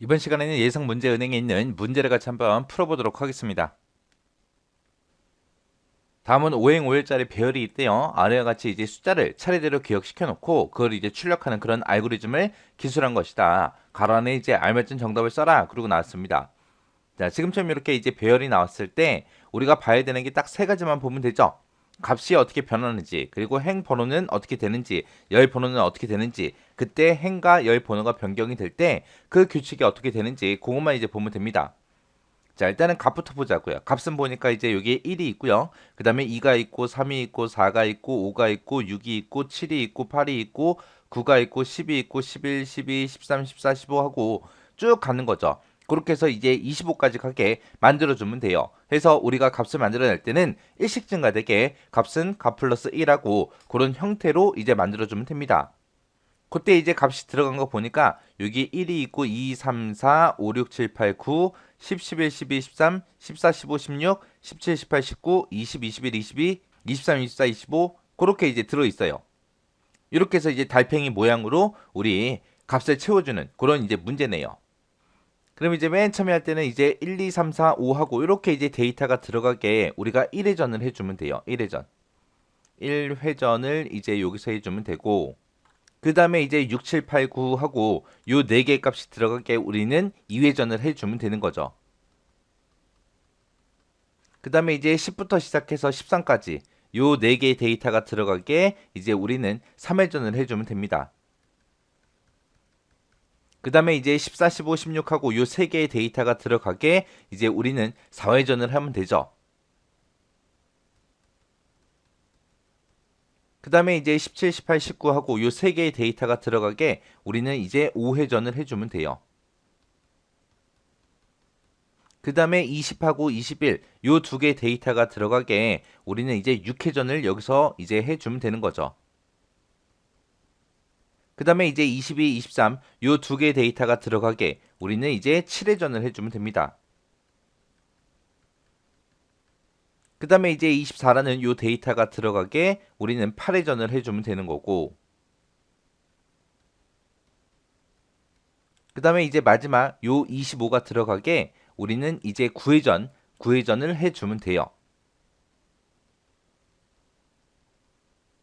이번 시간에는 예상 문제 은행에 있는 문제를 같이 한번 풀어보도록 하겠습니다. 다음은 5행 5일짜리 배열이 있대요. 아래와 같이 이제 숫자를 차례대로 기억시켜 놓고 그걸 이제 출력하는 그런 알고리즘을 기술한 것이다. 가로 안에 이제 알맞은 정답을 써라. 그러고 나왔습니다. 자, 지금처럼 이렇게 이제 배열이 나왔을 때 우리가 봐야 되는 게 딱 세 가지만 보면 되죠. 값이 어떻게 변하는지, 그리고 행 번호는 어떻게 되는지, 열 번호는 어떻게 되는지, 그때 행과 열 번호가 변경이 될 때 그 규칙이 어떻게 되는지 그것만 이제 보면 됩니다. 자, 일단은 값부터 보자고요. 값은 보니까 이제 여기에 1이 있고요. 그 다음에 2가 있고, 3이 있고, 4가 있고, 5가 있고, 6이 있고, 7이 있고, 8이 있고, 9가 있고, 10이 있고, 11, 12, 13, 14, 15 하고 쭉 가는 거죠. 그렇게 해서 이제 25까지 가게 만들어주면 돼요. 해서 우리가 값을 만들어낼 때는 일식 증가되게 값은 값 플러스 1하고 그런 형태로 이제 만들어주면 됩니다. 그때 이제 값이 들어간 거 보니까 여기 1이 있고 2, 3, 4, 5, 6, 7, 8, 9, 10, 11, 12, 13, 14, 15, 16, 17, 18, 19, 20, 21, 22, 23, 24, 25 그렇게 이제 들어 있어요. 이렇게 해서 이제 달팽이 모양으로 우리 값을 채워주는 그런 이제 문제네요. 그럼 이제 맨 처음에 할 때는 이제 1, 2, 3, 4, 5 하고 이렇게 이제 데이터가 들어가게 우리가 1회전을 해주면 돼요. 1회전. 1회전을 이제 여기서 해주면 되고 그 다음에 이제 6, 7, 8, 9 하고 요 4개의 값이 들어가게 우리는 2회전을 해주면 되는 거죠. 그 다음에 이제 10부터 시작해서 13까지 요 4개의 데이터가 들어가게 이제 우리는 3회전을 해주면 됩니다. 그 다음에 이제 14, 15, 16하고 요 3개의 데이터가 들어가게 이제 우리는 4회전을 하면 되죠. 그 다음에 이제 17, 18, 19하고 요 3개의 데이터가 들어가게 우리는 이제 5회전을 해주면 돼요. 그 다음에 20하고 21, 요 두 개 데이터가 들어가게 우리는 이제 6회전을 여기서 이제 해주면 되는 거죠. 그 다음에 이제 22, 23, 요 두 개 데이터가 들어가게 우리는 이제 7회전을 해주면 됩니다. 그 다음에 이제 24라는 요 데이터가 들어가게 우리는 8회전을 해주면 되는 거고 그 다음에 이제 마지막 요 25가 들어가게 우리는 이제 9회전을 해주면 돼요.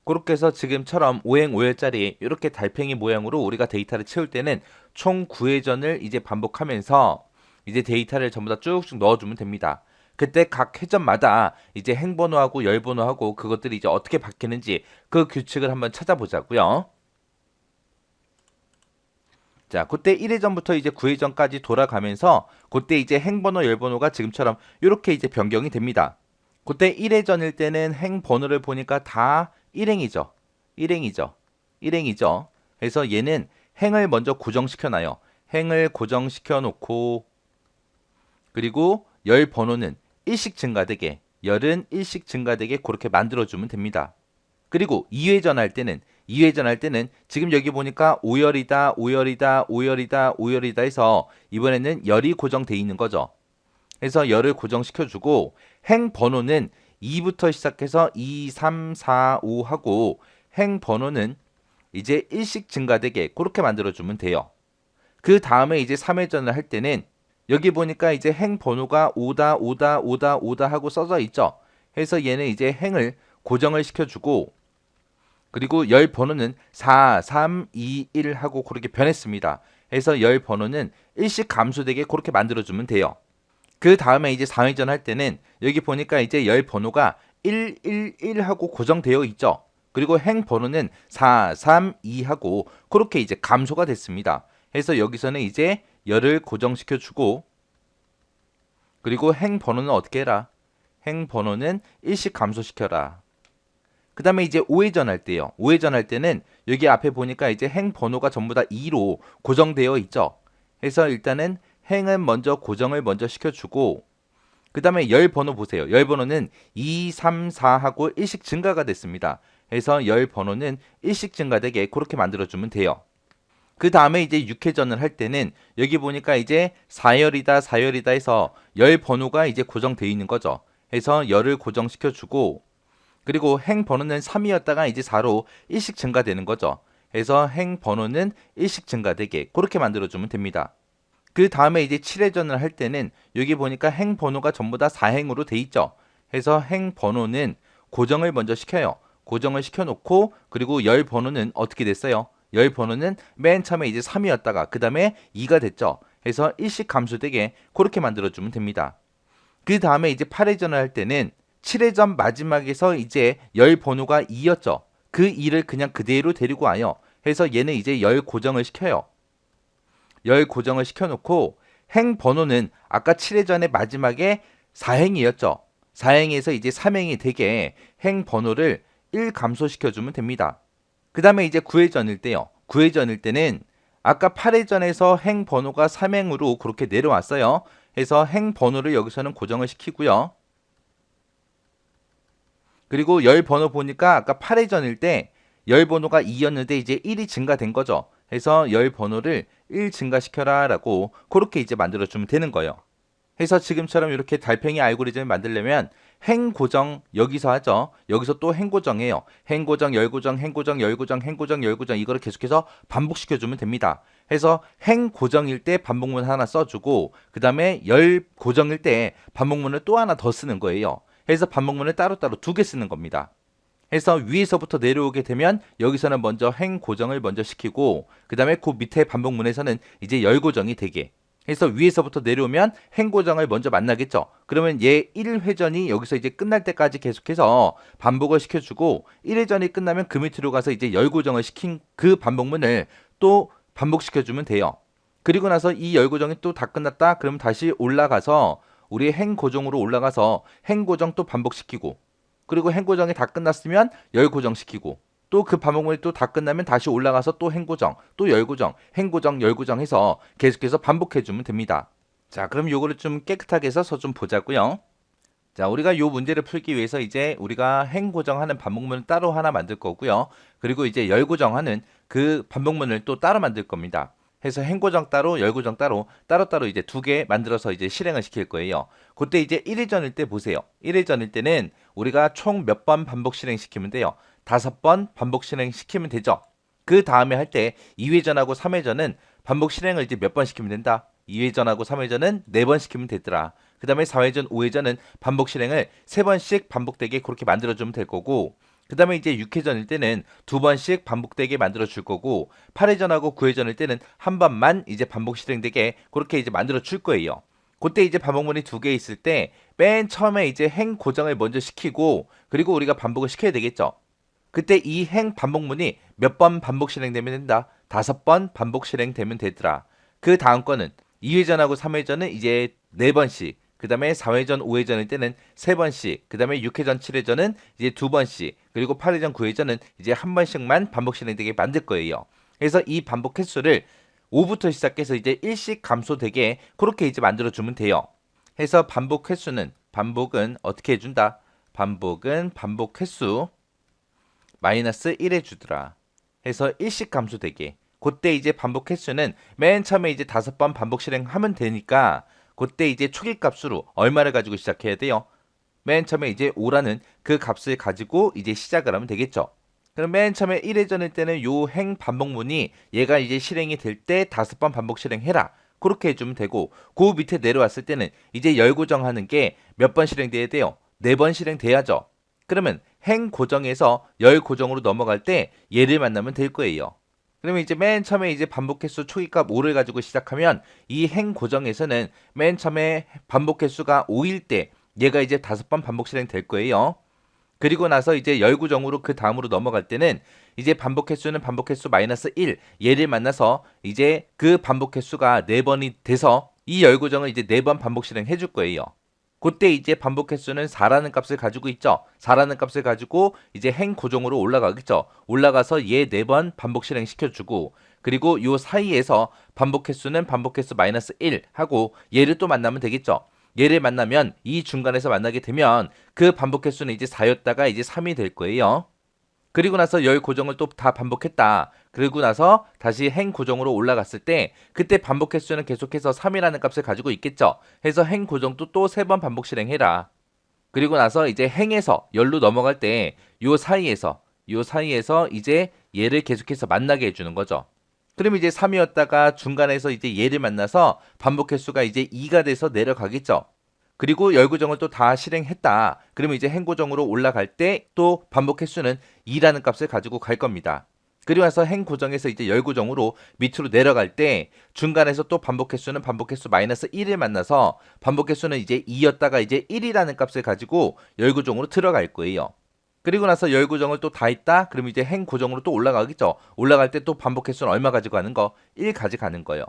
그렇게 해서 지금처럼 5행 5열짜리 이렇게 달팽이 모양으로 우리가 데이터를 채울 때는 총 9회전을 이제 반복하면서 이제 데이터를 전부 다 쭉쭉 넣어주면 됩니다. 그때 각 회전마다 이제 행번호하고 열번호하고 그것들이 이제 어떻게 바뀌는지 그 규칙을 한번 찾아보자고요. 자, 그때 1회전부터 이제 9회전까지 돌아가면서 그때 이제 행번호 열번호가 지금처럼 이렇게 이제 변경이 됩니다. 그때 1회전일 때는 행 번호를 보니까 다 1행이죠. 1행이죠. 1행이죠. 그래서 얘는 행을 먼저 고정시켜 놔요. 행을 고정시켜 놓고 그리고 열 번호는 일씩 증가되게 열은 일씩 증가되게 그렇게 만들어 주면 됩니다. 그리고 2회전 할 때는 지금 여기 보니까 5열이다, 5열이다, 5열이다, 5열이다 해서 이번에는 열이 고정돼 있는 거죠. 해서 열을 고정시켜 주고 행 번호는 2부터 시작해서 2, 3, 4, 5 하고 행 번호는 이제 일씩 증가되게 그렇게 만들어 주면 돼요. 그 다음에 이제 3회전을 할 때는 여기 보니까 이제 행 번호가 5다, 5다, 5다, 5다 하고 써져 있죠. 해서 얘는 이제 행을 고정을 시켜주고 그리고 열 번호는 4, 3, 2, 1 하고 그렇게 변했습니다. 해서 열 번호는 일씩 감소되게 그렇게 만들어주면 돼요. 그 다음에 이제 4회전 할 때는 여기 보니까 이제 열 번호가 1, 1, 1 하고 고정되어 있죠. 그리고 행 번호는 4, 3, 2 하고 그렇게 이제 감소가 됐습니다. 해서 여기서는 이제 열을 고정시켜 주고 그리고 행 번호는 어떻게 해라? 행 번호는 일씩 감소시켜라. 그 다음에 이제 5회전 할 때요. 5회전 할 때는 여기 앞에 보니까 이제 행 번호가 전부 다 2로 고정되어 있죠. 그래서 일단은 행은 먼저 고정을 먼저 시켜주고 그 다음에 열 번호 보세요. 열 번호는 2, 3, 4하고 일씩 증가가 됐습니다. 그래서 열 번호는 일씩 증가되게 그렇게 만들어주면 돼요. 그 다음에 이제 6회전을 할 때는 여기 보니까 이제 4열이다 4열이다 해서 열 번호가 이제 고정되어 있는 거죠. 해서 열을 고정시켜주고 그리고 행 번호는 3이었다가 이제 4로 일씩 증가되는 거죠. 그래서 행 번호는 일씩 증가되게 그렇게 만들어주면 됩니다. 그 다음에 이제 7회전을 할 때는 여기 보니까 행 번호가 전부 다 4행으로 돼 있죠. 해서 행 번호는 고정을 먼저 시켜요. 고정을 시켜놓고 그리고 열 번호는 어떻게 됐어요? 열 번호는 맨 처음에 이제 3이었다가 그 다음에 2가 됐죠. 해서 일씩 감소되게 그렇게 만들어주면 됩니다. 그 다음에 이제 8회전을 할 때는 7회전 마지막에서 이제 열 번호가 2였죠. 그 2를 그냥 그대로 데리고 와요. 해서 얘는 이제 열 고정을 시켜요. 열 고정을 시켜놓고 행 번호는 아까 7회전의 마지막에 4행이었죠. 4행에서 이제 3행이 되게 행 번호를 1 감소시켜주면 됩니다. 그 다음에 이제 9회전일 때요. 9회전일 때는 아까 8회전에서 행 번호가 3행으로 그렇게 내려왔어요. 해서 행 번호를 여기서는 고정을 시키고요. 그리고 열 번호 보니까 아까 8회전일 때 열 번호가 2였는데 이제 1이 증가된 거죠. 해서 열 번호를 1 증가시켜라 라고 그렇게 이제 만들어주면 되는 거예요. 해서 지금처럼 이렇게 달팽이 알고리즘을 만들려면 행고정 여기서 하죠. 여기서 또 행고정해요. 행고정, 열고정, 행고정, 열고정, 행고정, 열고정 이거를 계속해서 반복시켜주면 됩니다. 해서 행고정일 때 반복문 하나 써주고 그 다음에 열고정일 때 반복문을 또 하나 더 쓰는 거예요. 해서 반복문을 따로따로 2개 쓰는 겁니다. 해서 위에서부터 내려오게 되면 여기서는 먼저 행 고정을 먼저 시키고 그 다음에 그 밑에 반복문에서는 이제 열 고정이 되게 해서 위에서부터 내려오면 행 고정을 먼저 만나겠죠. 그러면 얘 1회전이 여기서 이제 끝날 때까지 계속해서 반복을 시켜주고 1회전이 끝나면 그 밑으로 가서 이제 열 고정을 시킨 그 반복문을 또 반복시켜주면 돼요. 그리고 나서 이 열 고정이 또 다 끝났다 그러면 다시 올라가서 우리 행 고정으로 올라가서 행 고정 또 반복시키고 그리고 행고정이 다 끝났으면 열고정시키고 또 그 반복문이 또 다 끝나면 다시 올라가서 또 행고정, 또 열고정, 행고정, 열고정 해서 계속해서 반복해주면 됩니다. 자, 그럼 요거를 좀 깨끗하게 써서 좀 보자고요. 자, 우리가 요 문제를 풀기 위해서 이제 우리가 행고정하는 반복문을 따로 하나 만들 거고요. 그리고 이제 열고정하는 그 반복문을 또 따로 만들 겁니다. 해서 행고정 따로, 열고정 따로, 따로따로 이제 2개 만들어서 이제 실행을 시킬 거예요. 그때 이제 1회전일 때 보세요. 1회전일 때는 우리가 총 몇 번 반복 실행시키면 돼요. 5번 반복 실행시키면 되죠. 그 다음에 할 때 2회전하고 3회전은 반복 실행을 이제 몇 번 시키면 된다. 2회전하고 3회전은 4번 시키면 되더라. 그 다음에 4회전, 5회전은 반복 실행을 3번씩 반복되게 그렇게 만들어주면 될 거고 그 다음에 이제 6회전일 때는 2번씩 반복되게 만들어 줄 거고 8회전하고 9회전일 때는 한 번만 이제 반복 실행되게 그렇게 이제 만들어 줄 거예요. 그때 이제 반복문이 2개 있을 때 맨 처음에 이제 행 고정을 먼저 시키고 그리고 우리가 반복을 시켜야 되겠죠. 그때 이 행 반복문이 몇 번 반복 실행되면 된다. 5번 반복 실행되면 되더라. 그 다음 거는 2회전하고 3회전은 이제 4번씩 그 다음에 4회전, 5회전일 때는 3번씩, 그 다음에 6회전, 7회전은 이제 2번씩, 그리고 8회전, 9회전은 이제 한 번씩만 반복 실행되게 만들 거예요. 그래서 이 반복 횟수를 5부터 시작해서 이제 1씩 감소되게 그렇게 이제 만들어주면 돼요. 해서 반복 횟수는, 반복은 어떻게 해준다? 반복은 반복 횟수 마이너스 1 해주더라. 해서 1씩 감소되게. 그때 이제 반복 횟수는 맨 처음에 이제 5번 반복 실행하면 되니까 그때 이제 초기 값으로 얼마를 가지고 시작해야 돼요? 맨 처음에 이제 5라는 그 값을 가지고 이제 시작을 하면 되겠죠. 그럼 맨 처음에 1회전일 때는 요 행 반복문이 얘가 이제 실행이 될 때 5번 반복 실행해라. 그렇게 해주면 되고 그 밑에 내려왔을 때는 이제 열 고정하는 게 몇 번 실행돼야 돼요? 4번 실행돼야죠. 그러면 행 고정에서 열 고정으로 넘어갈 때 얘를 만나면 될 거예요. 그러면 이제 맨 처음에 이제 반복 횟수 초기값 5를 가지고 시작하면 이 행 고정에서는 맨 처음에 반복 횟수가 5일 때 얘가 이제 5번 반복 실행 될 거예요. 그리고 나서 이제 열 고정으로 그 다음으로 넘어갈 때는 이제 반복 횟수는 반복 횟수 마이너스 1 얘를 만나서 이제 그 반복 횟수가 4번이 돼서 이 열 고정을 이제 4번 반복 실행 해줄 거예요. 그때 이제 반복 횟수는 4라는 값을 가지고 있죠. 4라는 값을 가지고 이제 행 고정으로 올라가겠죠. 올라가서 얘 4번 반복 실행 시켜주고 그리고 요 사이에서 반복 횟수는 반복 횟수 마이너스 1 하고 얘를 또 만나면 되겠죠. 얘를 만나면 이 중간에서 만나게 되면 그 반복 횟수는 이제 4였다가 이제 3이 될 거예요. 그리고 나서 열 고정을 또 다 반복했다. 그리고 나서 다시 행 고정으로 올라갔을 때 그때 반복 횟수는 계속해서 3이라는 값을 가지고 있겠죠. 해서 행 고정도 또 3번 반복 실행해라. 그리고 나서 이제 행에서 열로 넘어갈 때 요 사이에서 이제 얘를 계속해서 만나게 해주는 거죠. 그럼 이제 3이었다가 중간에서 이제 얘를 만나서 반복 횟수가 이제 2가 돼서 내려가겠죠. 그리고 열고정을 또 다 실행했다. 그러면 이제 행고정으로 올라갈 때 또 반복 횟수는 2라는 값을 가지고 갈 겁니다. 그리고 나서 행고정에서 이제 열고정으로 밑으로 내려갈 때 중간에서 또 반복 횟수는 반복 횟수 마이너스 1을 만나서 반복 횟수는 이제 2였다가 이제 1이라는 값을 가지고 열고정으로 들어갈 거예요. 그리고 나서 열고정을 또 다 했다. 그럼 이제 행고정으로 또 올라가겠죠. 올라갈 때 또 반복 횟수는 얼마 가지고 가는 거? 1 가져가는 거예요.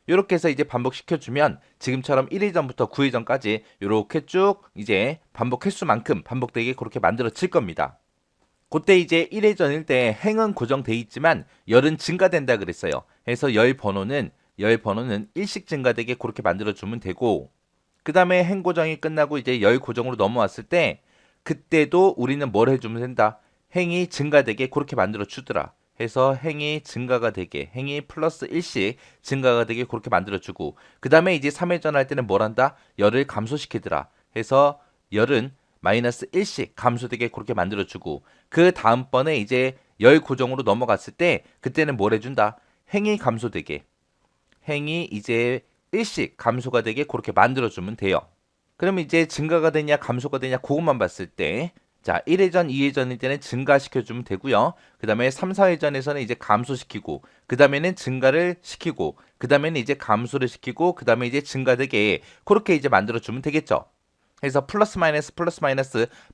이렇게 해서 이제 반복시켜주면 지금처럼 1회전부터 9회전까지 이렇게 쭉 이제 반복 횟수만큼 반복되게 그렇게 만들어질 겁니다. 그때 이제 1회전일 때 행은 고정돼 있지만 열은 증가된다 그랬어요. 그래서 열 번호는 일씩 증가되게 그렇게 만들어주면 되고, 그 다음에 행 고정이 끝나고 이제 열 고정으로 넘어왔을 때 그때도 우리는 뭘 해주면 된다? 행이 증가되게 그렇게 만들어 주더라. 해서 행이 증가가 되게, 행이 플러스 1씩 증가가 되게 그렇게 만들어 주고, 그 다음에 이제 3회전 할 때는 뭘 한다? 열을 감소시키더라. 해서 열은 마이너스 1씩 감소되게 그렇게 만들어 주고, 그 다음번에 이제 열 고정으로 넘어갔을 때 그때는 뭘 해준다? 행이 감소되게, 행이 이제 1씩 감소가 되게 그렇게 만들어 주면 돼요. 그럼 이제 증가가 되냐 감소가 되냐 그것만 봤을 때, 자 1회전 2회전일 때는 증가시켜주면 되고요. 그 다음에 3, 4회전에서는 이제 감소시키고, 그 다음에는 증가를 시키고, 그 다음에는 이제 감소를 시키고, 그 다음에 이제 증가되게 그렇게 이제 만들어주면 되겠죠. 그래서 플러스 마이너스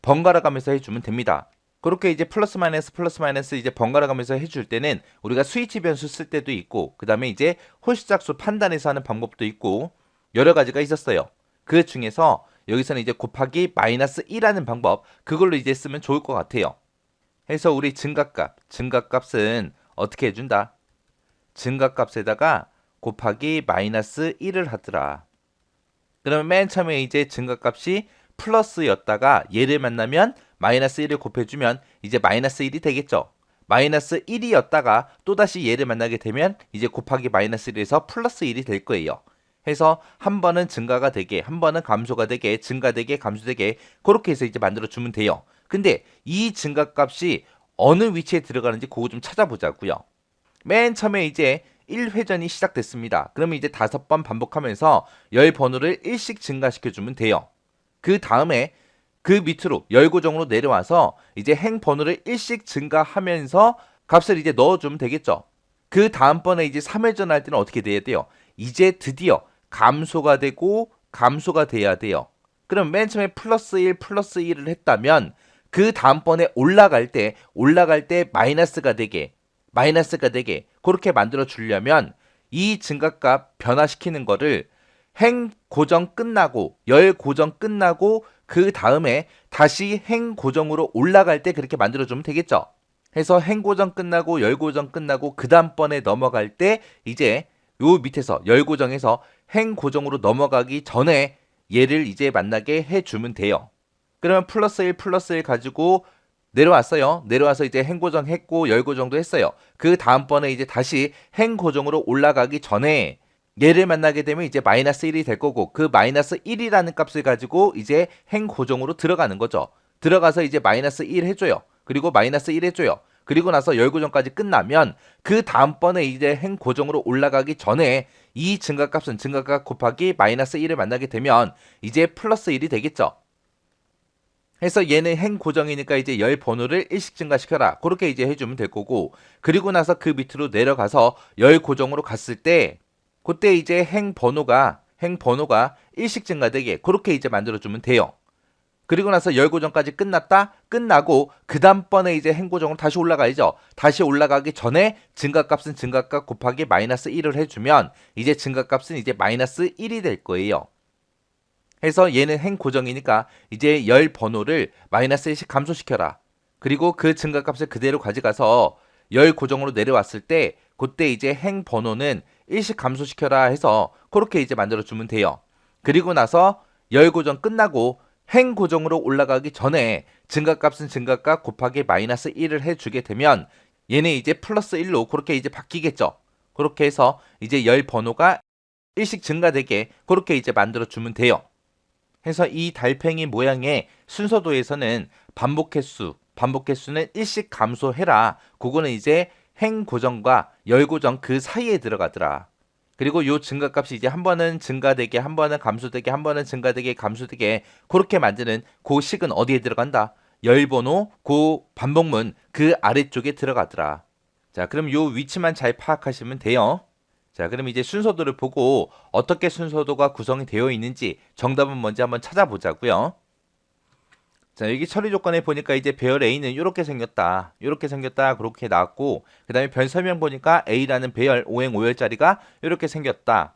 번갈아 가면서 해주면 됩니다. 그렇게 이제 플러스 마이너스 이제 번갈아 가면서 해줄 때는 우리가 스위치 변수 쓸 때도 있고, 그 다음에 이제 홀수작수 판단해서 하는 방법도 있고 여러 가지가 있었어요. 그 중에서 여기서는 이제 곱하기 마이너스 1하는 방법, 그걸로 이제 쓰면 좋을 것 같아요. 해서 우리 증가값은 어떻게 해준다? 증가값에다가 곱하기 마이너스 1을 하더라. 그러면 맨 처음에 이제 증가값이 플러스였다가 얘를 만나면 마이너스 1을 곱해주면 이제 마이너스 1이 되겠죠. 마이너스 1이었다가 또다시 얘를 만나게 되면 이제 곱하기 마이너스 1에서 플러스 1이 될 거예요. 해서 한 번은 증가가 되게, 한 번은 감소가 되게, 증가되게, 감소되게 그렇게 해서 이제 만들어주면 돼요. 근데 이 증가값이 어느 위치에 들어가는지 그거 좀 찾아보자고요. 맨 처음에 이제 1회전이 시작됐습니다. 그러면 이제 5번 반복하면서 열 번호를 1씩 증가시켜주면 돼요. 그 다음에 그 밑으로 열 고정으로 내려와서 이제 행 번호를 1씩 증가하면서 값을 이제 넣어주면 되겠죠. 그 다음번에 이제 3회전 할 때는 어떻게 돼야 돼요? 이제 드디어 감소가 되고 감소가 돼야 돼요. 그럼 맨 처음에 플러스 1을 했다면 그 다음번에 올라갈 때 마이너스가 되게 그렇게 만들어 주려면 이 증가값 변화시키는 거를 행 고정 끝나고 열 고정 끝나고 그 다음에 다시 행 고정으로 올라갈 때 그렇게 만들어 주면 되겠죠. 해서 행 고정 끝나고 열 고정 끝나고 그 다음번에 넘어갈 때 이제 요 밑에서 열 고정에서 행 고정으로 넘어가기 전에 얘를 이제 만나게 해주면 돼요. 그러면 플러스 1 가지고 내려왔어요. 내려와서 이제 행 고정했고 열 고정도 했어요. 그 다음번에 이제 다시 행 고정으로 올라가기 전에 얘를 만나게 되면 이제 마이너스 1이 될 거고, 그 마이너스 1이라는 값을 가지고 이제 행 고정으로 들어가는 거죠. 들어가서 이제 마이너스 1 해줘요. 그리고 마이너스 1 해줘요. 그리고 나서 열 고정까지 끝나면 그 다음번에 이제 행 고정으로 올라가기 전에 이 증가값은 증가값 곱하기 마이너스 1을 만나게 되면 이제 플러스 1이 되겠죠. 해서 얘는 행 고정이니까 이제 열 번호를 1씩 증가시켜라. 그렇게 이제 해주면 될 거고, 그리고 나서 그 밑으로 내려가서 열 고정으로 갔을 때 그때 이제 행 번호가 1씩 증가되게 그렇게 이제 만들어주면 돼요. 그리고 나서 열 고정까지 끝나고 그 다음번에 이제 행 고정으로 다시 올라가야죠. 다시 올라가기 전에 증가값은 증가값 곱하기 마이너스 1을 해주면 이제 증가값은 이제 마이너스 1이 될 거예요. 해서 얘는 행 고정이니까 이제 열 번호를 마이너스 1씩 감소시켜라. 그리고 그 증가값을 그대로 가져가서 열 고정으로 내려왔을 때 그때 이제 행 번호는 1씩 감소시켜라 해서 그렇게 이제 만들어주면 돼요. 그리고 나서 열 고정 끝나고 행 고정으로 올라가기 전에 증가값은 증가값 곱하기 마이너스 1을 해주게 되면 얘는 이제 플러스 1로 그렇게 이제 바뀌겠죠. 그렇게 해서 이제 열 번호가 1씩 증가되게 그렇게 이제 만들어주면 돼요. 해서 이 달팽이 모양의 순서도에서는 반복 횟수는 1씩 감소해라. 그거는 이제 행 고정과 열 고정 그 사이에 들어가더라. 그리고 요 증가값이 이제 한 번은 증가되게, 한 번은 감소되게, 한 번은 증가되게, 감소되게 그렇게 만드는 그 식은 어디에 들어간다? 열번호 그 반복문 그 아래쪽에 들어가더라. 자, 그럼 요 위치만 잘 파악하시면 돼요. 자, 그럼 이제 순서도를 보고 어떻게 순서도가 구성이 되어 있는지 정답은 뭔지 한번 찾아보자고요. 자, 여기 처리 조건에 보니까 이제 배열 A는 이렇게 생겼다. 이렇게 생겼다. 그렇게 나왔고, 그 다음에 변 설명 보니까 A라는 배열 5행 5열짜리가 이렇게 생겼다.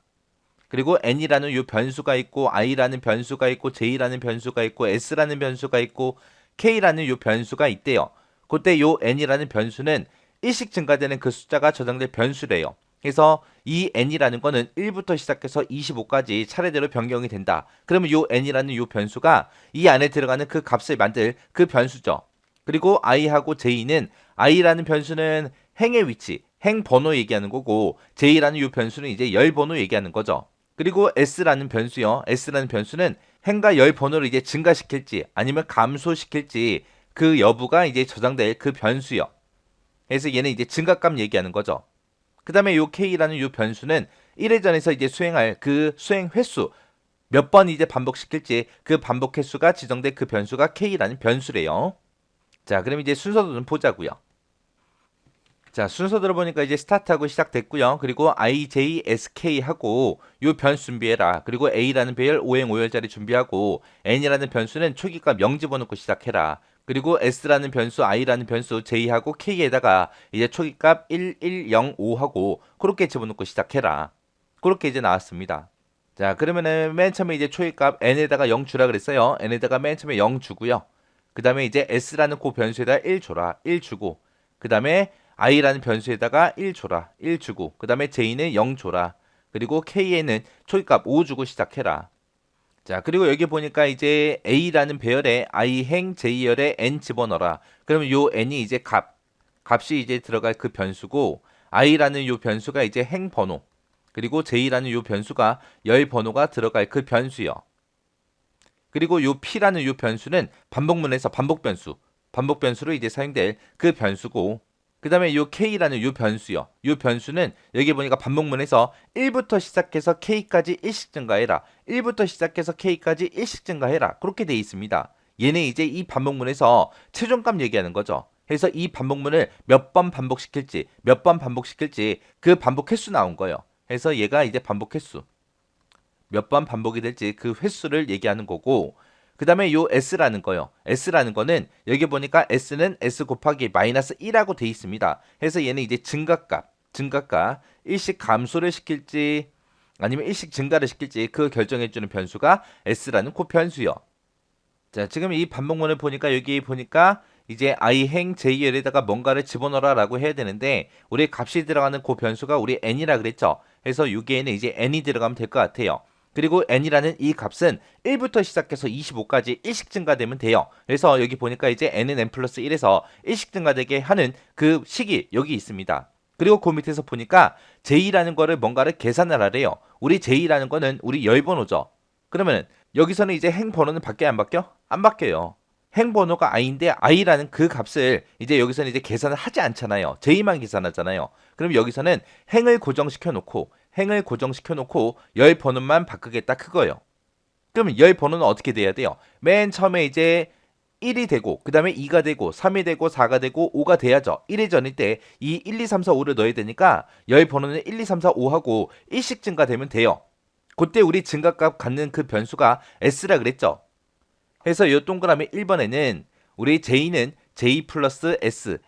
그리고 N이라는 요 변수가 있고, I라는 변수가 있고, J라는 변수가 있고, S라는 변수가 있고, K라는 요 변수가 있대요. 그때 요 N이라는 변수는 일씩 증가되는 그 숫자가 저장될 변수래요. 그래서 이 n이라는 거는 1부터 시작해서 25까지 차례대로 변경이 된다. 그러면 요 n이라는 요 변수가 이 안에 들어가는 그 값을 만들 그 변수죠. 그리고 i하고 j는 i라는 변수는 행의 위치, 행 번호 얘기하는 거고 j라는 요 변수는 이제 열 번호 얘기하는 거죠. 그리고 s라는 변수요. s라는 변수는 행과 열 번호를 이제 증가시킬지 아니면 감소시킬지 그 여부가 이제 저장될 그 변수요. 그래서 얘는 이제 증가값 얘기하는 거죠. 그 다음에 요 k라는 요 변수는 1회전에서 이제 수행할 그 수행 횟수 몇 번 이제 반복시킬지 그 반복 횟수가 지정된 그 변수가 k라는 변수래요. 자, 그럼 이제 순서도 좀 보자고요. 자, 순서 들어보니까 이제 스타트하고 시작됐고요. 그리고 I, J, S, K 하고 요 변수 준비해라. 그리고 A라는 배열 5행 5열짜리 준비하고 N이라는 변수는 초기값 0 집어넣고 시작해라. 그리고 S라는 변수, I라는 변수, J하고 K에다가 이제 초기값 1, 1, 0, 5하고 그렇게 집어넣고 시작해라. 그렇게 이제 나왔습니다. 자, 그러면은 맨 처음에 이제 초기값 N에다가 0 주라 그랬어요. N에다가 맨 처음에 0 주고요. 그 다음에 이제 S라는 그 변수에다 1 줘라. 1 주고 그 다음에 i라는 변수에다가 1 줘라. 1 주고 그 다음에 j는 0 줘라. 그리고 k에는 초기값 5 주고 시작해라. 자, 그리고 여기 보니까 이제 a라는 배열에 i행 j열에 n 집어넣어라. 그러면 요 n이 이제 값이 이제 들어갈 그 변수고 i라는 요 변수가 이제 행 번호 그리고 j라는 요 변수가 열 번호가 들어갈 그 변수요. 그리고 요 p라는 요 변수는 반복문에서 반복 변수로 이제 사용될 그 변수고 그 다음에 요 k라는 요 변수요. 요 변수는 여기 보니까 반복문에서 1부터 시작해서 k까지 1씩 증가해라. 1부터 시작해서 k까지 1씩 증가해라. 그렇게 돼 있습니다. 얘는 이제 이 반복문에서 최종값 얘기하는 거죠. 그래서 이 반복문을 몇 번 반복시킬지 그 반복 횟수 나온 거예요. 그래서 얘가 이제 반복 횟수 몇 번 반복이 될지 그 횟수를 얘기하는 거고 그 다음에 요 s라는 거요. s라는 거는 여기 보니까 s는 s 곱하기 마이너스 1하고 돼 있습니다. 그래서 얘는 이제 증가값 일씩 감소를 시킬지 아니면 일씩 증가를 시킬지 그 결정해주는 변수가 s라는 그 변수요. 자, 지금 이 반복문을 보니까 여기 보니까 이제 i행 j열에다가 뭔가를 집어넣어라 라고 해야 되는데 우리 값이 들어가는 그 변수가 우리 n이라 그랬죠. 그래서 여기에는 이제 n이 들어가면 될 것 같아요. 그리고 n이라는 이 값은 1부터 시작해서 25까지 1씩 증가되면 돼요. 그래서 여기 보니까 이제 n은 n 플러스 1에서 1씩 증가되게 하는 그 식이 여기 있습니다. 그리고 그 밑에서 보니까 j라는 거를 뭔가를 계산을 하래요. 우리 j라는 거는 우리 열 번호죠. 그러면 여기서는 이제 행 번호는 바뀌어요, 안 바뀌어? 안 바뀌어요. 행 번호가 i인데 i라는 그 값을 이제 여기서는 이제 계산을 하지 않잖아요. j만 계산하잖아요. 그럼 여기서는 행을 고정시켜 놓고 열 번호만 바꾸겠다 그거예요. 그러면 열 번호는 어떻게 돼야 돼요? 맨 처음에 이제 1이 되고 그 다음에 2가 되고 3이 되고 4가 되고 5가 돼야죠. 1이 전일 때 이 1, 2, 3, 4, 5를 넣어야 되니까 열 번호는 1, 2, 3, 4, 5하고 1씩 증가되면 돼요. 그때 우리 증가값 갖는 그 변수가 s라 그랬죠. 그래서 이 동그라미 1번에는 우리 j는 j 플러스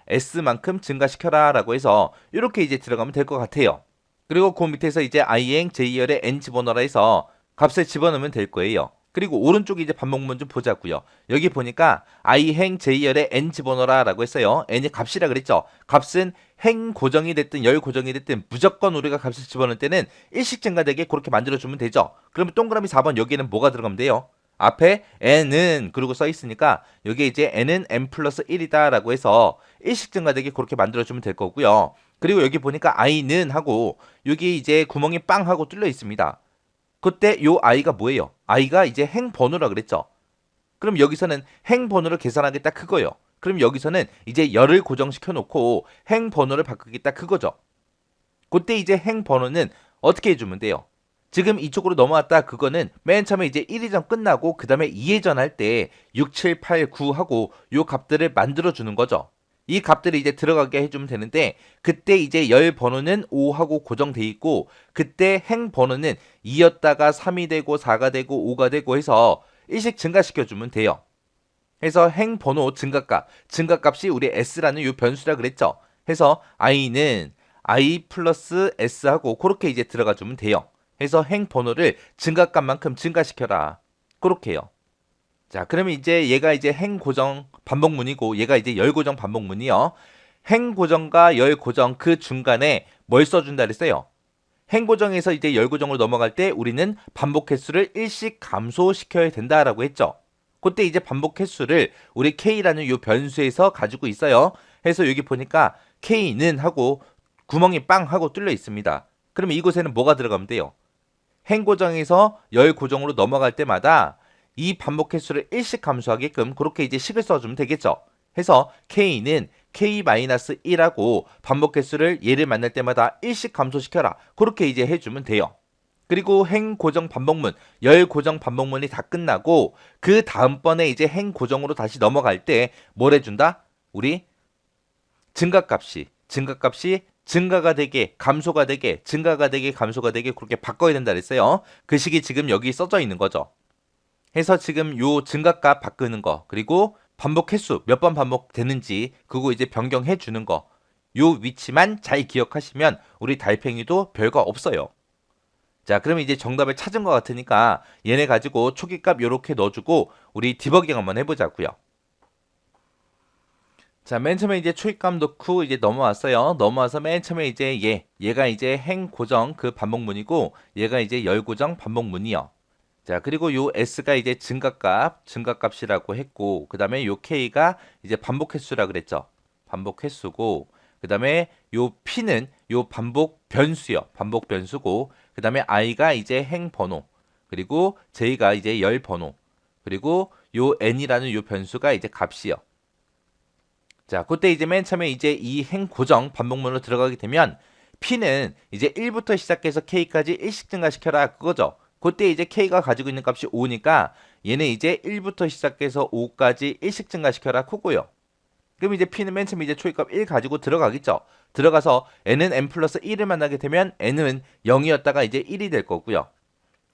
s만큼 증가시켜라 라고 해서 이렇게 이제 들어가면 될 것 같아요. 그리고 그 밑에서 이제 i행 j열에 n 집어넣어라 해서 값을 집어넣으면 될 거예요. 그리고 오른쪽에 이제 반복문 좀 보자고요. 여기 보니까 i행 j열에 n 집어넣어라 라고 했어요. n이 값이라 그랬죠. 값은 행 고정이 됐든 열 고정이 됐든 무조건 우리가 값을 집어넣을 때는 일씩 증가되게 그렇게 만들어주면 되죠. 그러면 동그라미 4번 여기에는 뭐가 들어가면 돼요? 앞에 n은 그리고 써 있으니까 여기에 이제 n은 n 플러스 1이다 라고 해서 일씩 증가되게 그렇게 만들어주면 될 거고요. 그리고 여기 보니까 i는 하고 여기 이제 구멍이 빵 하고 뚫려 있습니다. 그때 요 i가 뭐예요? i가 이제 행 번호라 그랬죠. 그럼 여기서는 행 번호를 계산하겠다 그거예요. 그럼 여기서는 이제 열을 고정시켜 놓고 행 번호를 바꾸겠다 그거죠. 그때 이제 행 번호는 어떻게 해주면 돼요? 지금 이쪽으로 넘어왔다 그거는 맨 처음에 이제 1회전 끝나고 그 다음에 2회전 할 때 6, 7, 8, 9 하고 요 값들을 만들어 주는 거죠. 이 값들을 이제 들어가게 해주면 되는데 그때 이제 열 번호는 5하고 고정돼 있고 그때 행 번호는 2였다가 3이 되고 4가 되고 5가 되고 해서 일씩 증가시켜주면 돼요. 해서 행 번호 증가값이 우리 s라는 요 변수라 그랬죠. 해서 i는 i 플러스 s하고 그렇게 이제 들어가 주면 돼요. 해서 행 번호를 증가값만큼 증가시켜라. 그렇게요. 자, 그러면 이제 얘가 이제 행 고정 반복문이고 얘가 이제 열 고정 반복문이요. 행 고정과 열 고정 그 중간에 뭘 써준다 그랬어요? 행 고정에서 이제 열 고정으로 넘어갈 때 우리는 반복 횟수를 일씩 감소시켜야 된다라고 했죠. 그때 이제 반복 횟수를 우리 k라는 요 변수에서 가지고 있어요. 해서 여기 보니까 k는 하고 구멍이 빵 하고 뚫려 있습니다. 그러면 이곳에는 뭐가 들어가면 돼요? 행 고정에서 열 고정으로 넘어갈 때마다 이 반복 횟수를 일씩 감소하게끔 그렇게 이제 식을 써주면 되겠죠. 해서 k는 k-1하고 반복 횟수를 얘를 만날 때마다 일씩 감소시켜라. 그렇게 이제 해주면 돼요. 그리고 행 고정 반복문, 열 고정 반복문이 다 끝나고 그 다음번에 이제 행 고정으로 다시 넘어갈 때 뭘 해준다? 우리 증가값이 증가가 되게 감소가 되게 증가가 되게 감소가 되게 그렇게 바꿔야 된다 그랬어요. 그 식이 지금 여기 써져 있는 거죠. 해서 지금 요 증가값 바꾸는 거 그리고 반복 횟수 몇 번 반복되는지 그거 이제 변경해 주는 거 요 위치만 잘 기억하시면 우리 달팽이도 별거 없어요. 자, 그러면 이제 정답을 찾은 것 같으니까 얘네 가지고 초기값 요렇게 넣어주고 우리 디버깅 한번 해보자고요. 자, 맨 처음에 이제 초기값 넣고 이제 넘어왔어요. 넘어와서 맨 처음에 이제 얘가 이제 행 고정 그 반복문이고 얘가 이제 열 고정 반복문이요. 자, 그리고 요 s가 이제 증가값이라고 했고 그 다음에 요 k가 이제 반복 횟수라 그랬죠. 반복 횟수고 그 다음에 요 p는 요 반복 변수요. 반복 변수고 그 다음에 i가 이제 행 번호 그리고 j가 이제 열 번호 그리고 요 n이라는 요 변수가 이제 값이요. 자, 그때 이제 맨 처음에 이제 이 행 고정 반복문으로 들어가게 되면 p는 이제 1부터 시작해서 k까지 일씩 증가시켜라 그거죠. 그때 이제 k가 가지고 있는 값이 5니까 얘는 이제 1부터 시작해서 5까지 일씩 증가시켜라 크고요. 그럼 이제 p는 맨 처음에 이제 초기값 1 가지고 들어가겠죠. 들어가서 n은 n 플러스 1을 만나게 되면 n은 0이었다가 이제 1이 될 거고요.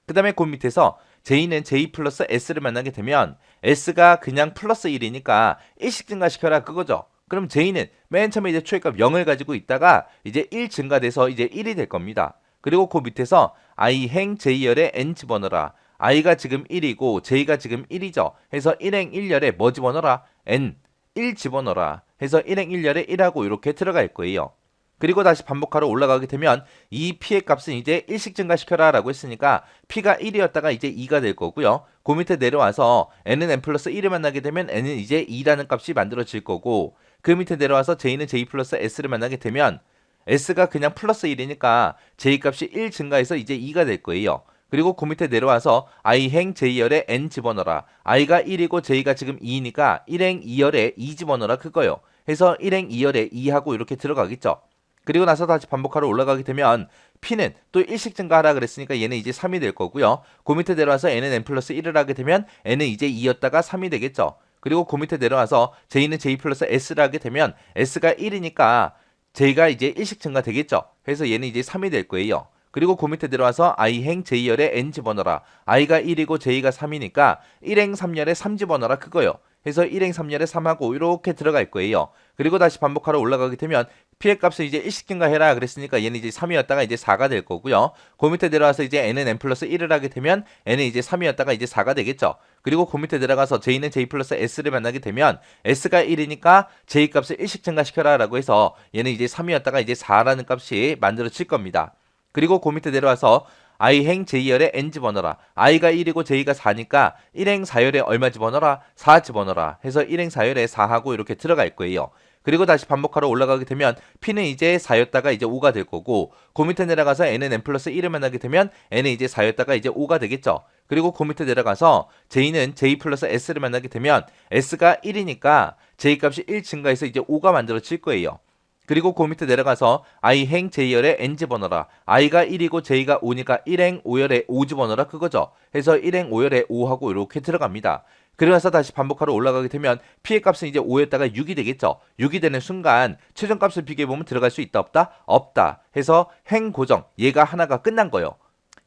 그 다음에 그 밑에서 j는 j 플러스 s를 만나게 되면 s가 그냥 플러스 1이니까 일씩 증가시켜라 그거죠. 그럼 j는 맨 처음에 이제 초기값 0을 가지고 있다가 이제 1 증가돼서 이제 1이 될 겁니다. 그리고 그 밑에서 i행 j열에 n 집어넣어라. i가 지금 1이고 j가 지금 1이죠. 해서 1행 1열에 뭐 집어넣어라? n 1 집어넣어라. 해서 1행 1열에 1하고 이렇게 들어갈 거예요. 그리고 다시 반복하러 올라가게 되면 이 p의 값은 이제 1씩 증가시켜라 라고 했으니까 p가 1이었다가 이제 2가 될 거고요. 그 밑에 내려와서 n은 n 플러스 1을 만나게 되면 n은 이제 2라는 값이 만들어질 거고 그 밑에 내려와서 j는 j 플러스 s를 만나게 되면 s가 그냥 플러스 1이니까 j값이 1 증가해서 이제 2가 될 거예요. 그리고 그 밑에 내려와서 i행 j열에 n 집어넣어라. i가 1이고 j가 지금 2니까 1행 2열에 2 집어넣어라 그거요. 해서 1행 2열에 2하고 이렇게 들어가겠죠. 그리고 나서 다시 반복하러 올라가게 되면 p는 또 1씩 증가하라 그랬으니까 얘는 이제 3이 될 거고요. 그 밑에 내려와서 n은 n 플러스 1을 하게 되면 n은 이제 2였다가 3이 되겠죠. 그리고 그 밑에 내려와서 j는 j 플러스 s를 하게 되면 s가 1이니까 j가 이제 1씩 증가되겠죠. 그래서 얘는 이제 3이 될 거예요. 그리고 그 밑에 들어와서 i행 j열에 n 집어넣어라. i가 1이고 j가 3이니까 1행 3열에 3 집어넣어라 그거요. 해서 1행 3열에 3하고 이렇게 들어갈 거예요. 그리고 다시 반복하러 올라가게 되면 p의 값을 이제 1씩 증가해라 그랬으니까 얘는 이제 3이었다가 이제 4가 될 거고요. 그 밑에 내려와서 이제 n은 n 플러스 1을 하게 되면 n은 이제 3이었다가 이제 4가 되겠죠. 그리고 그 밑에 내려가서 j는 j 플러스 s를 만나게 되면 s가 1이니까 j 값을 1씩 증가시켜라 라고 해서 얘는 이제 3이었다가 이제 4라는 값이 만들어질 겁니다. 그리고 그 밑에 내려와서 i행 j열에 n 집어넣어라. i가 1이고 j가 4니까 1행 4열에 얼마 집어넣어라? 4 집어넣어라. 해서 1행 4열에 4하고 이렇게 들어갈 거예요. 그리고 다시 반복하러 올라가게 되면 p는 이제 4였다가 이제 5가 될 거고 그 밑에 내려가서 n은 n 플러스 1을 만나게 되면 n은 이제 4였다가 이제 5가 되겠죠. 그리고 그 밑에 내려가서 j는 j 플러스 s를 만나게 되면 s가 1이니까 j 값이 1 증가해서 이제 5가 만들어질 거예요. 그리고 그 밑에 내려가서 i행 j열의 n 집어넣어라. i가 1이고 j가 5니까 1행 5열의 5 집어넣어라 그거죠. 해서 1행 5열의 5하고 이렇게 들어갑니다. 그러면서 다시 반복하러 올라가게 되면 p의 값은 이제 5였다가 6이 되겠죠. 6이 되는 순간 최종값을 비교해보면 들어갈 수 있다 없다? 없다. 해서 행 고정 얘가 하나가 끝난 거예요.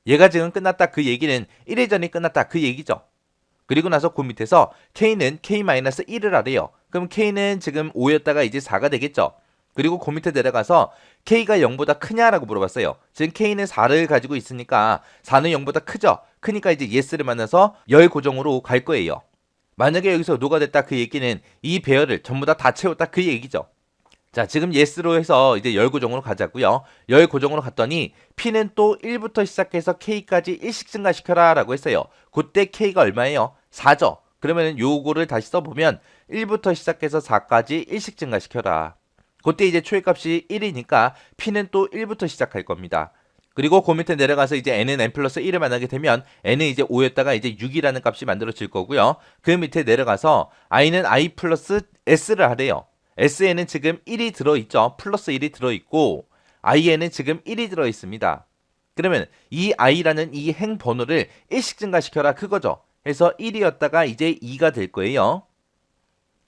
얘가 지금 끝났다 그 얘기는 1회전이 끝났다 그 얘기죠. 그리고 나서 그 밑에서 k는 k-1을 하래요. 그럼 k는 지금 5였다가 이제 4가 되겠죠. 그리고 그 밑에 내려가서 k가 0보다 크냐라고 물어봤어요. 지금 k는 4를 가지고 있으니까 4는 0보다 크죠. 크니까 이제 yes를 만나서 열 고정으로 갈 거예요. 만약에 여기서 노가 됐다 그 얘기는 이 배열을 전부 다 채웠다 그 얘기죠. 자, 지금 yes로 해서 이제 열 고정으로 가자고요. 열 고정으로 갔더니 p는 또 1부터 시작해서 k까지 1씩 증가시켜라 라고 했어요. 그때 k가 얼마예요? 4죠. 그러면 요거를 다시 써보면 1부터 시작해서 4까지 1씩 증가시켜라. 그때 이제 초회값이 1이니까 p는 또 1부터 시작할 겁니다. 그리고 그 밑에 내려가서 이제 n은 n 플러스 1을 만나게 되면 n은 이제 5였다가 이제 6이라는 값이 만들어질 거고요. 그 밑에 내려가서 i는 i 플러스 s를 하래요. s에는 지금 1이 들어있죠. 플러스 1이 들어있고 i에는 지금 1이 들어있습니다. 그러면 이 i라는 이 행 번호를 1씩 증가시켜라 그거죠. 해서 1이었다가 이제 2가 될 거예요.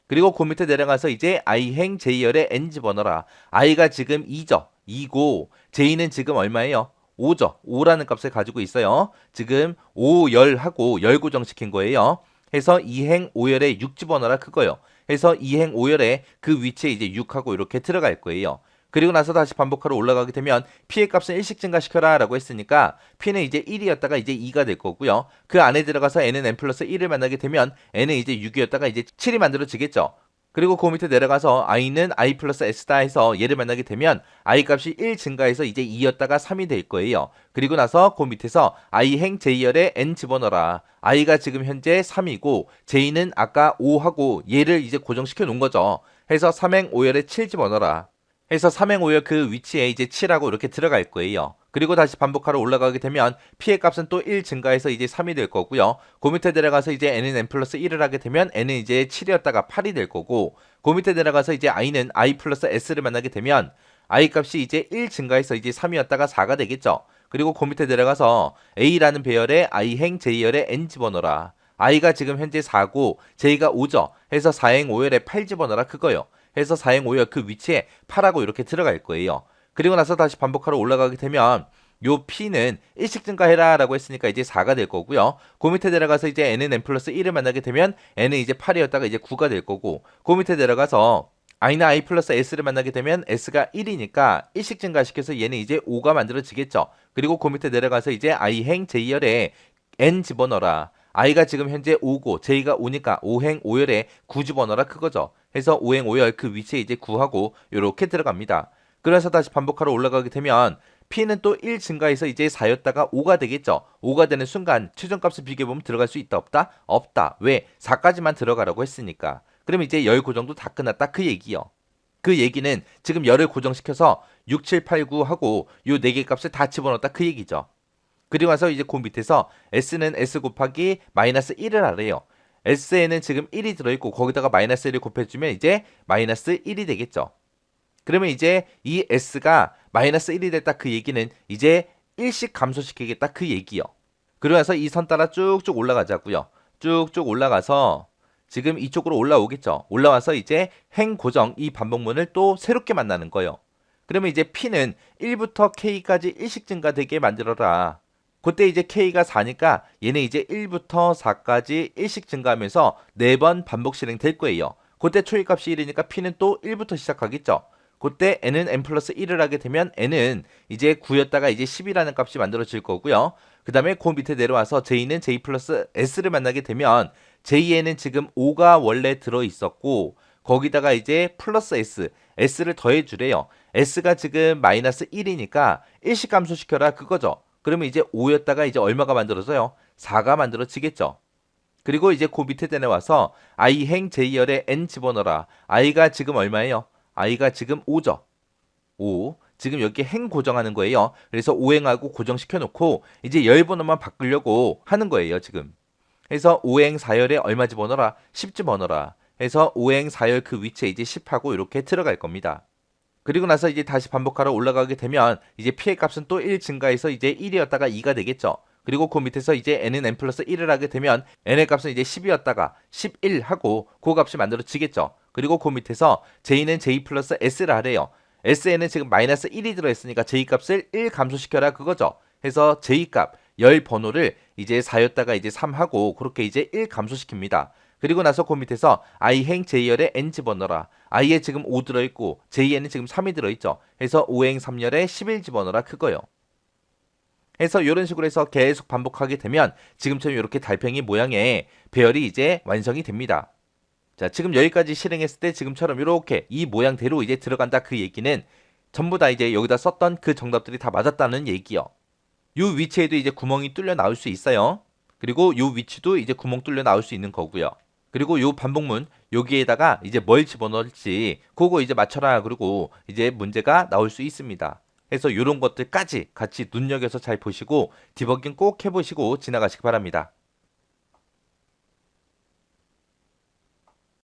그리고 그 밑에 내려가서 이제 i행 j열의 n 집어넣어라. i가 지금 2죠. 2고 j는 지금 얼마예요? 5죠. 5라는 값을 가지고 있어요. 지금 5, 열하고 열 고정시킨 거예요. 해서 2행 5열에 6 집어넣어라 그거요. 해서 2행 5열에 그 위치에 이제 6하고 이렇게 들어갈 거예요. 그리고 나서 다시 반복하러 올라가게 되면 p의 값은 1씩 증가시켜라 라고 했으니까 p는 이제 1이었다가 이제 2가 될 거고요. 그 안에 들어가서 n은 n 플러스 1을 만나게 되면 n은 이제 6이었다가 이제 7이 만들어지겠죠. 그리고 그 밑에 내려가서 i는 i 플러스 s다 해서 얘를 만나게 되면 i 값이 1 증가해서 이제 2였다가 3이 될 거예요. 그리고 나서 그 밑에서 i행 j열에 n 집어넣어라. i가 지금 현재 3이고 j는 아까 5하고 얘를 이제 고정시켜 놓은 거죠. 해서 3행 5열에 7 집어넣어라. 해서 3행 5열 그 위치에 이제 7하고 이렇게 들어갈 거예요. 그리고 다시 반복하러 올라가게 되면 p의 값은 또 1 증가해서 이제 3이 될 거고요. 그 밑에 내려가서 이제 n은 n 플러스 1을 하게 되면 n은 이제 7이었다가 8이 될 거고 그 밑에 내려가서 이제 i는 i 플러스 s를 만나게 되면 i 값이 이제 1 증가해서 이제 3이었다가 4가 되겠죠. 그리고 그 밑에 내려가서 a라는 배열에 i행 j열에 n 집어넣어라. i가 지금 현재 4고 j가 5죠. 해서 4행 5열에 8 집어넣어라 그거요. 해서 4행 5열 그 위치에 8하고 이렇게 들어갈 거예요. 그리고 나서 다시 반복하러 올라가게 되면 요 p는 1씩 증가해라 라고 했으니까 이제 4가 될 거고요. 그 밑에 내려가서 이제 n은 n 플러스 1을 만나게 되면 n은 이제 8이었다가 이제 9가 될 거고 그 밑에 내려가서 i는 i 플러스 s를 만나게 되면 s가 1이니까 1씩 증가시켜서 얘는 이제 5가 만들어지겠죠. 그리고 그 밑에 내려가서 이제 i행 j열에 n 집어넣어라. i가 지금 현재 5고 j가 5니까 5행 5열에 9 집어넣어라 그거죠. 해서 5행 5열 그 위치에 이제 9하고 이렇게 들어갑니다. 그래서 다시 반복하러 올라가게 되면 p는 또 1 증가해서 이제 4였다가 5가 되겠죠. 5가 되는 순간 최종값을 비교해보면 들어갈 수 있다 없다? 없다. 왜? 4까지만 들어가라고 했으니까. 그럼 이제 열 고정도 다 끝났다 그 얘기요. 그 얘기는 지금 열을 고정시켜서 6, 7, 8, 9 하고 요 4개 값을 다 집어넣었다 그 얘기죠. 그리고 나서 이제 그 밑에서 s는 s 곱하기 마이너스 1을 하래요. s에는 지금 1이 들어있고 거기다가 마이너스 1을 곱해주면 이제 마이너스 1이 되겠죠. 그러면 이제 이 s가 마이너스 1이 됐다 그 얘기는 이제 1씩 감소시키겠다 그 얘기요. 그러고 나서 이 선 따라 쭉쭉 올라가자고요. 쭉쭉 올라가서 지금 이쪽으로 올라오겠죠. 올라와서 이제 행 고정 이 반복문을 또 새롭게 만나는 거예요. 그러면 이제 p는 1부터 k까지 1씩 증가되게 만들어라. 그때 이제 k가 4니까 얘는 이제 1부터 4까지 1씩 증가하면서 4번 반복 실행될 거예요. 그때 초기값이 1이니까 p는 또 1부터 시작하겠죠. 그때 n은 n 플러스 1을 하게 되면 n은 이제 9였다가 이제 10이라는 값이 만들어질 거고요. 그 다음에 그 밑에 내려와서 j는 j 플러스 s를 만나게 되면 j에는 지금 5가 원래 들어있었고 거기다가 이제 플러스 s를 더해주래요. s가 지금 마이너스 1이니까 1씩 감소시켜라 그거죠. 그러면 이제 5였다가 이제 얼마가 만들어져요? 4가 만들어지겠죠. 그리고 이제 그 밑에 내려와서 i행 j열에 n 집어넣어라. i가 지금 얼마예요? i가 지금 5죠. 5. 지금 여기 행 고정하는 거예요. 그래서 오행하고 고정시켜 놓고 이제 열 번호만 바꾸려고 하는 거예요, 지금. 그래서 오행 4열에 얼마 집어넣어라? 10 집어넣어라. 해서 오행 4열 그 위치에 이제 10하고 이렇게 들어갈 겁니다. 그리고 나서 이제 다시 반복하러 올라가게 되면 이제 피해 값은 또 1 증가해서 이제 1이었다가 2가 되겠죠. 그리고 그 밑에서 이제 n은 n 플러스 1을 하게 되면 n의 값은 이제 10이었다가 11 하고 그 값이 만들어지겠죠. 그리고 그 밑에서 j는 j 플러스 s를 하래요. SN은 지금 마이너스 1이 들어있으니까 j 값을 1 감소시켜라 그거죠. 해서 j 값 열 번호를 이제 4였다가 이제 3하고 그렇게 이제 1 감소시킵니다. 그리고 나서 그 밑에서 i행 j열에 n 집어넣어라. i에 지금 5 들어있고 j에는 지금 3이 들어있죠. 해서 5행 3열에 11 집어넣어라 그거요. 해서 이런 식으로 해서 계속 반복하게 되면 지금처럼 이렇게 달팽이 모양의 배열이 이제 완성이 됩니다. 자, 지금 여기까지 실행했을 때 지금처럼 이렇게 이 모양대로 이제 들어간다 그 얘기는 전부 다 이제 여기다 썼던 그 정답들이 다 맞았다는 얘기요. 요 위치에도 이제 구멍이 뚫려 나올 수 있어요. 그리고 요 위치도 이제 구멍 뚫려 나올 수 있는 거고요. 그리고 요 반복문 여기에다가 이제 뭘 집어넣을지 그거 이제 맞춰라 그러고 이제 문제가 나올 수 있습니다. 그래서 이런 것들까지 같이 눈여겨서 잘 보시고 디버깅 꼭 해보시고 지나가시기 바랍니다.